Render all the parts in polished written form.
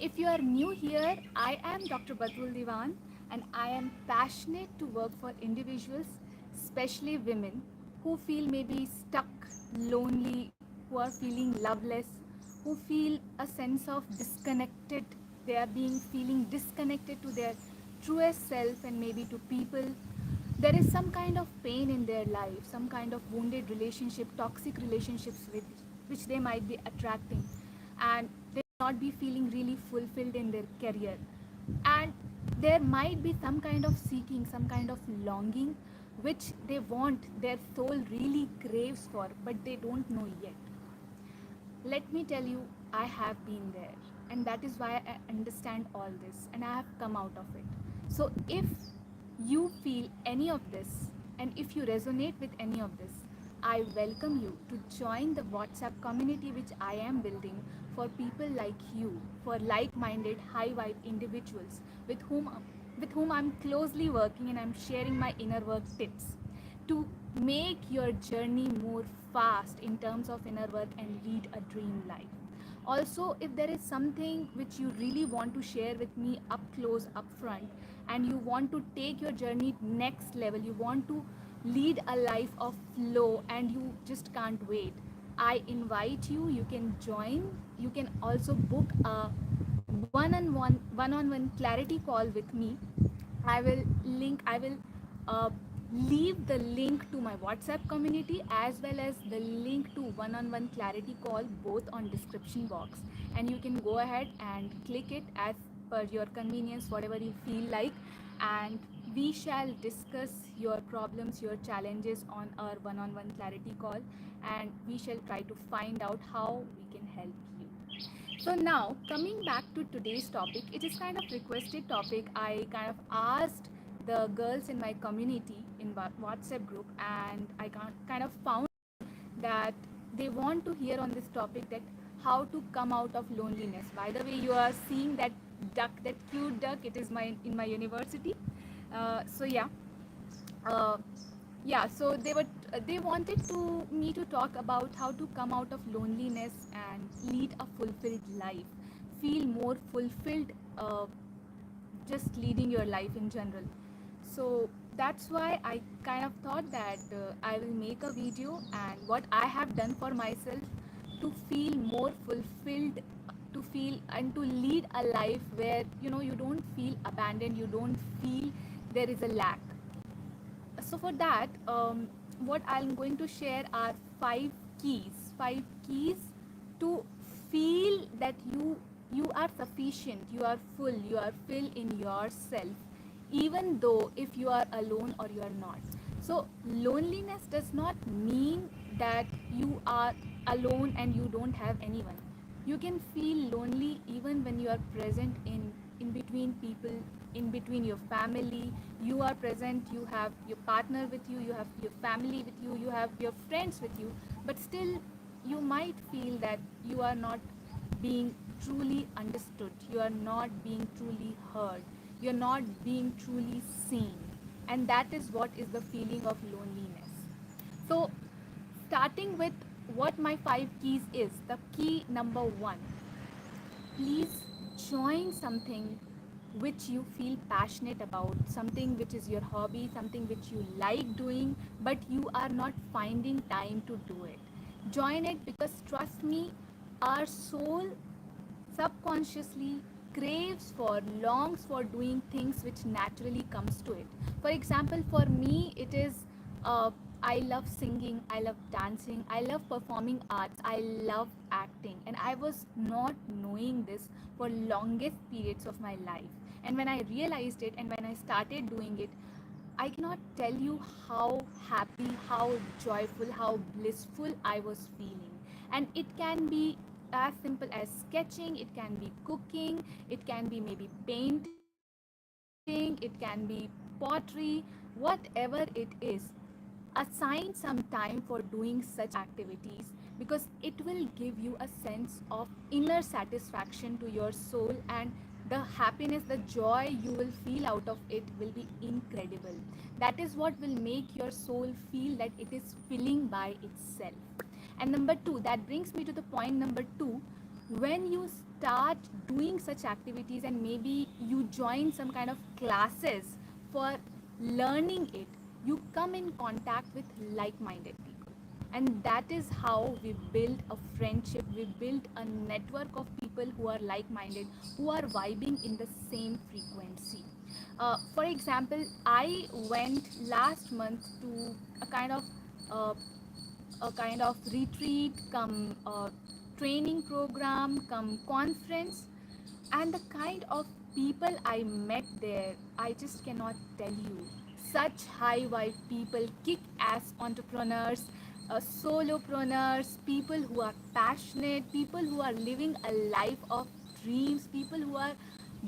if you are new here, I am Dr. Batul Diwan and I am passionate to work for individuals, especially women who feel maybe stuck, lonely, who are feeling loveless, who feel a sense of disconnected. They are being feeling disconnected to their truest self and maybe to people. There is some kind of pain in their life, some kind of wounded relationship, toxic relationships with which they might be attracting, and they may not be feeling really fulfilled in their career. And there might be some kind of seeking, some kind of longing which they want, their soul really craves for, but they don't know yet. Let me tell you, I have been there, and that is why I understand all this and I have come out of it. So, if you feel any of this and if you resonate with any of this, I welcome you to join the WhatsApp community which I am building for people like you, for like-minded, high-vibe individuals with whom I'm closely working and I'm sharing my inner work tips to make your journey more fast in terms of inner work and lead a dream life. Also, if there is something which you really want to share with me up close, up front, and you want to take your journey next level, you want to lead a life of flow and you just can't wait, I invite you. You can join. You can also book a one-on-one clarity call with me. I will uh, leave the link to my WhatsApp community as well as the link to one-on-one clarity call both on description box, and you can go ahead and click it as per your convenience, whatever you feel like, and we shall discuss your problems, your challenges on our one-on-one clarity call, and we shall try to find out how we can help you. So now coming back to today's topic, it is kind of requested topic. I kind of asked the girls in my community in WhatsApp group, and I kind of found that they want to hear on this topic, that how to come out of loneliness. By the way, you are seeing that duck, that cute duck. It is my in my university. So yeah, uh, yeah. So they wanted to me to talk about how to come out of loneliness and lead a fulfilled life, feel more fulfilled, just leading your life in general. So that's why I kind of thought that I will make a video and what I have done for myself to feel more fulfilled, to feel and to lead a life where you don't feel abandoned, you don't feel there is a lack. So for that, what I'm going to share are five keys to feel that you are sufficient, you are full, you are filled in yourself, even though if you are alone or you are not. So loneliness does not mean that you are alone and you don't have anyone. You can feel lonely even when you are present in between people, in between your family. You are present, you have your partner with you, you have your family with you, you have your friends with you, but still you might feel that you are not being truly understood, you are not being truly heard, you're not being truly seen, and that is what is the feeling of loneliness. So starting with what my five keys is, the key number one: please join something which you feel passionate about, something which is your hobby, something which you like doing, but you are not finding time to do it. Join it, because trust me, our soul subconsciously craves for, longs for doing things which naturally comes to it. For example, for me it is, uh, I love singing, I love dancing, I love performing arts, I love acting, and I was not knowing this for longest periods of my life. And when I realized it and when I started doing it, I cannot tell you how happy, how joyful, how blissful I was feeling. And it can be as simple as sketching, it can be cooking, it can be maybe painting, it can be pottery, whatever it is. Assign some time for doing such activities, because it will give you a sense of inner satisfaction to your soul, and the happiness, the joy you will feel out of it will be incredible. That is what will make your soul feel that it is filling by itself. And number two, that brings me to the point number two: when you start doing such activities, and maybe you join some kind of classes for learning it, you come in contact with like-minded people. And that is how we build a friendship, we build a network of people who are like-minded, who are vibing in the same frequency. For example, I went last month to a kind of uh, retreat come training program come conference, and the kind of people I met there, I just cannot tell you. Such high vibe people, kick ass entrepreneurs, solopreneurs, people who are passionate, people who are living a life of dreams, people who are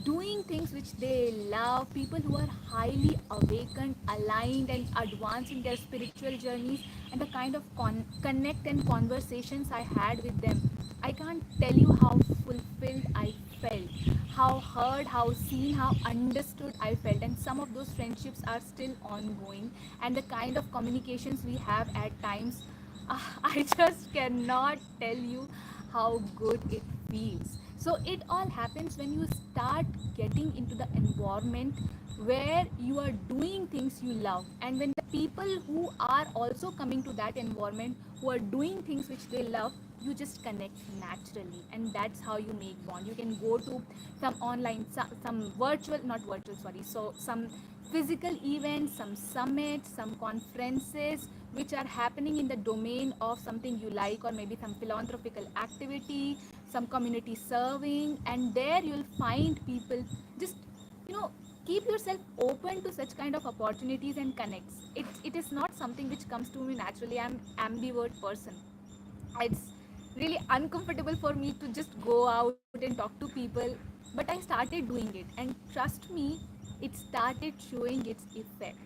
doing things which they love, people who are highly awakened, aligned, and advanced in their spiritual journeys, and the kind of connect and conversations I had with them. I can't tell you how fulfilled I felt, how heard, how seen, how understood I felt. And some of those friendships are still ongoing, and the kind of communications we have at times, I just cannot tell you how good it feels. So it all happens when you start getting into the environment where you are doing things you love, and when the people who are also coming to that environment who are doing things which they love, you just connect naturally, and that's how you make bond. You can go to some online, some virtual, not virtual, sorry, so some physical events, some summits, some conferences which are happening in the domain of something you like, or maybe some philanthropical activity, some community serving, and there you'll find people. Just, you know, keep yourself open to such kind of opportunities and connects. It is not something which comes to me naturally. I'm ambivert person. It's really uncomfortable for me to just go out and talk to people, but I started doing it, and trust me, it started showing its effect.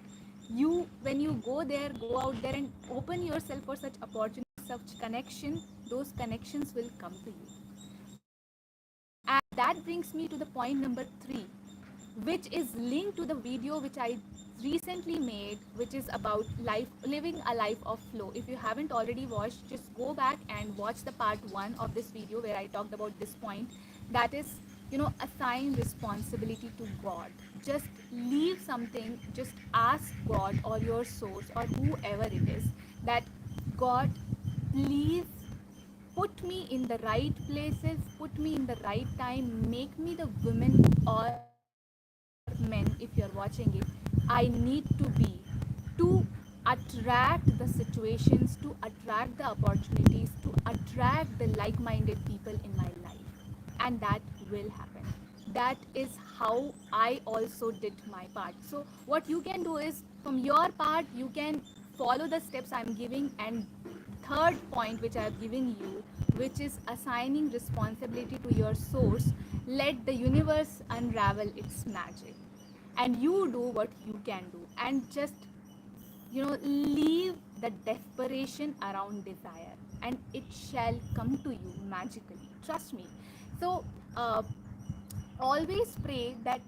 You, when you go there, go out there and open yourself for such opportunities, such connection, those connections will come to you. And that brings me to the point number 3, which is linked to the video which I recently made, which is about life, living a life of flow. If you haven't already watched, just go back and watch the part 1 of this video where I talked about this point. That is, assign responsibility to God. Just leave something, just ask God or your source or whoever it is, that God, please put me in the right places, put me in the right time, make me the women or men, if you're watching it, I need to be, to attract the situations, to attract the opportunities, to attract the like-minded people in my life. And that will happen. That is how I also did my part. So what you can do is, from your part, you can follow the steps I'm giving, and third point which I have given you, which is assigning responsibility to your source, let the universe unravel its magic, and you do what you can do, and just, leave the desperation around desire, and it shall come to you magically, trust me. So uh, always pray that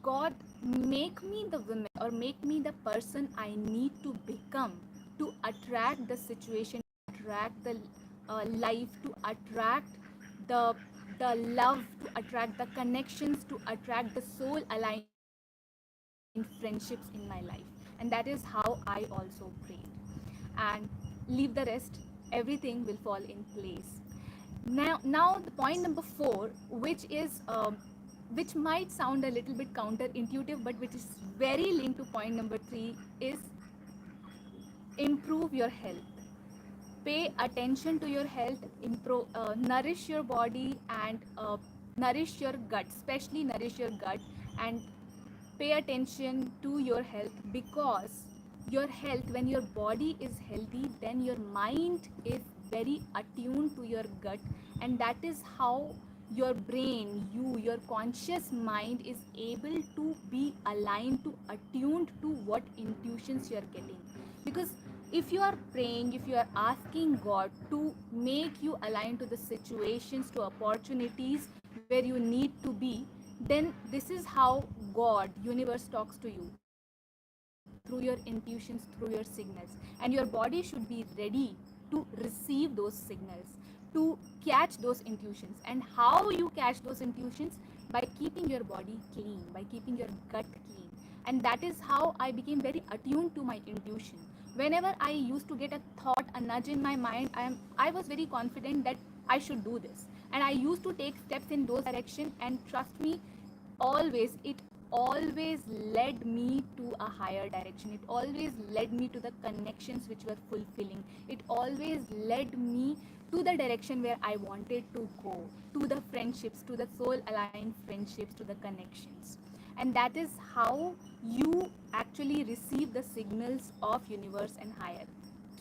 God, make me the woman or make me the person I need to become to attract the situation, attract the life, to attract the love, to attract the connections, to attract the soul aligned friendships in my life. And that is how I also prayed. And leave the rest, everything will fall in place. Now the point number 4, which is which might sound a little bit counterintuitive, but which is very linked to point number 3, is improve your health. Pay attention to your health, improve, nourish your body, and nourish your gut, especially nourish your gut, and pay attention to your health, because your health, when your body is healthy, then your mind is very attuned to your gut, and that is how your brain, your conscious mind is able to be aligned, to attuned to what intuitions you are getting. Because if you are praying, if you are asking God to make you align to the situations, to opportunities where you need to be, then this is how God, universe, talks to you, through your intuitions, through your signals. And your body should be ready to receive those signals, to catch those intuitions. And how you catch those intuitions? By keeping your body clean, by keeping your gut clean. And that is how I became very attuned to my intuition. Whenever I used to get a thought, a nudge in my mind, I was very confident that I should do this, and I used to take steps in those direction. And trust me, always it always led me to a higher direction. It always led me to the connections which were fulfilling. It always led me to the direction where I wanted to go, to the friendships, to the soul aligned friendships, to the connections. And that is how you actually receive the signals of universe and higher.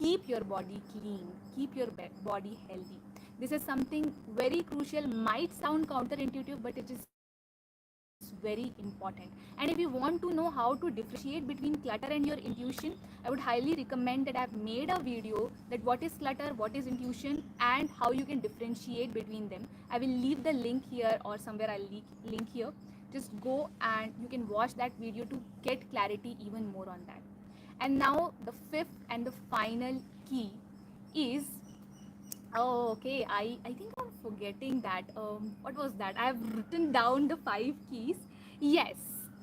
Keep your body clean, keep your body healthy. This is something very crucial, might sound counterintuitive, but it is very important. And if you want to know how to differentiate between clutter and your intuition, I would highly recommend that I've made a video that what is clutter, what is intuition, and how you can differentiate between them. I will leave the link here, or somewhere I'll link here. Just go and you can watch that video to get clarity even more on that. And now the fifth and the final key is, oh, okay. I think I'm forgetting that. What was that? I've written down the five keys. Yes,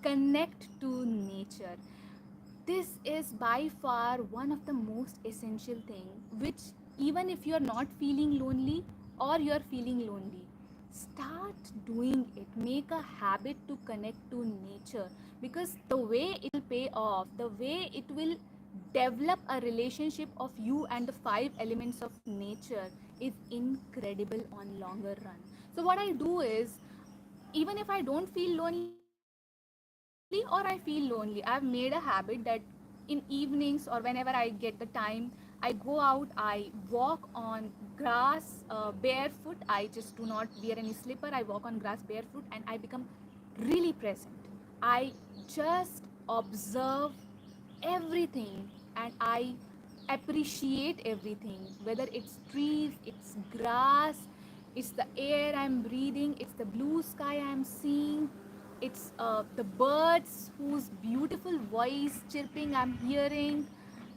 connect to nature. This is by far one of the most essential thing, which even if you're not feeling lonely or you're feeling lonely, start doing it. Make a habit to connect to nature, because the way it will pay off, the way it will develop a relationship of you and the five elements of nature is incredible on longer run. So what I do is, even if I don't feel lonely or I feel lonely, I've made a habit that in evenings or whenever I get the time, I go out, I walk on grass barefoot. I just do not wear any slipper. I walk on grass barefoot and I become really present. I just observe everything and I appreciate everything, whether it's trees, it's grass, it's the air I'm breathing, it's the blue sky I'm seeing, it's the birds whose beautiful voice chirping I'm hearing.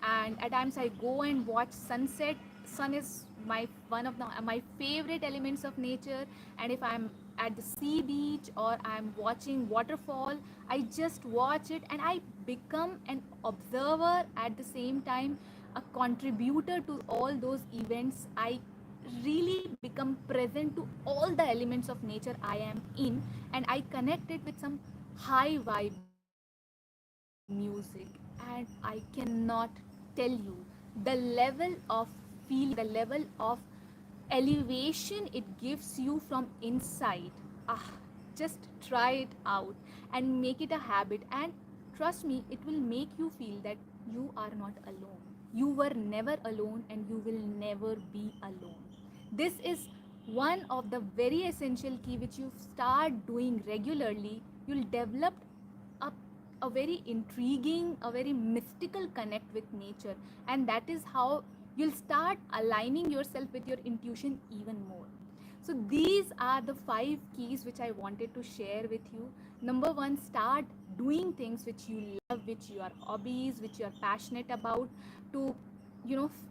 And at times I go and watch sunset. Sun is my one of my favorite elements of nature. And if I'm at the sea beach or I'm watching waterfall, I just watch it and I become an observer, at the same time a contributor to all those events. I really become present to all the elements of nature I am in, and I connect it with some high vibe music. And I cannot tell you the level of feeling, the level of elevation it gives you from inside. Ah, just try it out and make it a habit, and trust me, it will make you feel that you are not alone. You were never alone and you will never be alone. This is one of the very essential key which you start doing regularly. You'll develop a, a very intriguing, a very mystical connect with nature, and that is how you'll start aligning yourself with your intuition even more. So these are the five keys which I wanted to share with you. Number one, start doing things which you love, which you are hobbies, which you are passionate about, to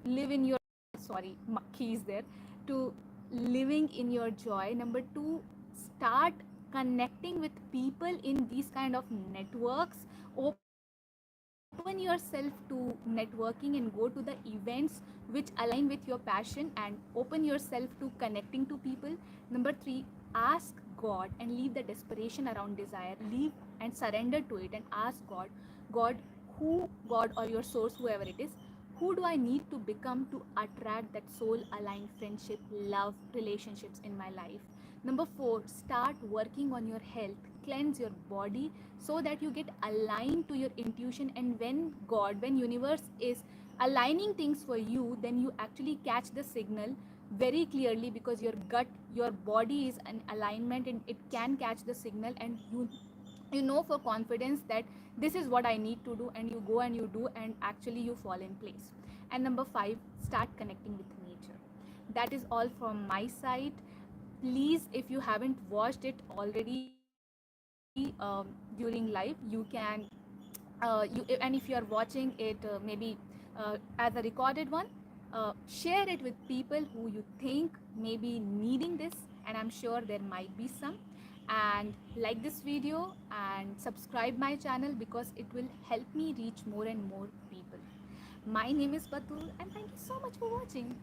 live in your, sorry, makhi is there, to living in your joy. Number two, start connecting with people in these kind of networks. Open yourself to networking and go to the events which align with your passion, and open yourself to connecting to people. Number three, ask God and leave the desperation around desire. Leave and surrender to it and ask God, God, God or your source, whoever it is, who do I need to become to attract that soul aligned friendship, love, relationships in my life? Number four, start working on your health. Cleanse your body so that you get aligned to your intuition. And when God, when universe is aligning things for you, then you actually catch the signal very clearly, because your gut, your body is in alignment and it can catch the signal, and you know for confidence that this is what I need to do, and you go and you do, and actually you fall in place. And number five, start connecting with nature. That is all from my side. Please, if you haven't watched it already during live, you can and if you are watching it maybe as a recorded one, Share it with people who you think may be needing this, and I'm sure there might be some. And like this video and subscribe my channel because it will help me reach more and more people. My name is Batul, and thank you so much for watching.